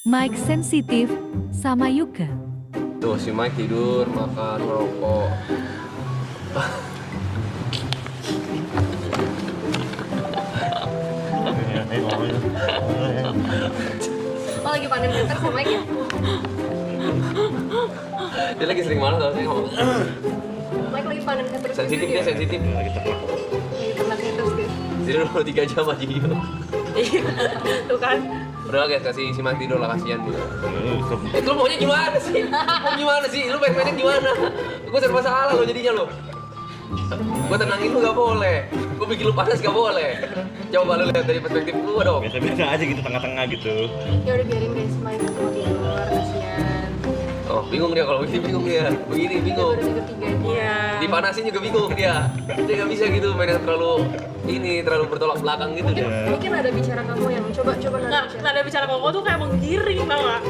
Mike sensitif sama Yuka. Tuh si Mike tidur, makan, ngerokok. Oh lagi panen meter sama Mike ya? Dia lagi sering malas tau sih ngomong. Mike lagi panen meter. Sensitif dia, sensitif. Lagi panen meter dia. Tidur dulu 3 jam aja gitu. Tuh kan. Udah guys, kasih si Mike tidur lah, kasihan dia. Lu maunya gimana sih? Mau gimana sih? Lu pengen gimana? Gue serba salah lo jadinya lo. Gue tenangin lu gak boleh. Gue bikin lu panas gak boleh. Coba lu lihat dari perspektif lu dong. Biasa-biasa aja gitu, tengah-tengah gitu. Ya udah biarin guys, Mike mau tidur, kasihan. Oh, bingung dia kalau begini, bingung dia. Begini bingung. Baru minggu 3 dia. Dipanasin juga bingung dia. Dia gak bisa gitu main yang terlalu bertolak belakang gitu dia. Mungkin ada bicara kamu yang coba nada bicara. Nada bicara koko tuh kayak menggiring tau gak?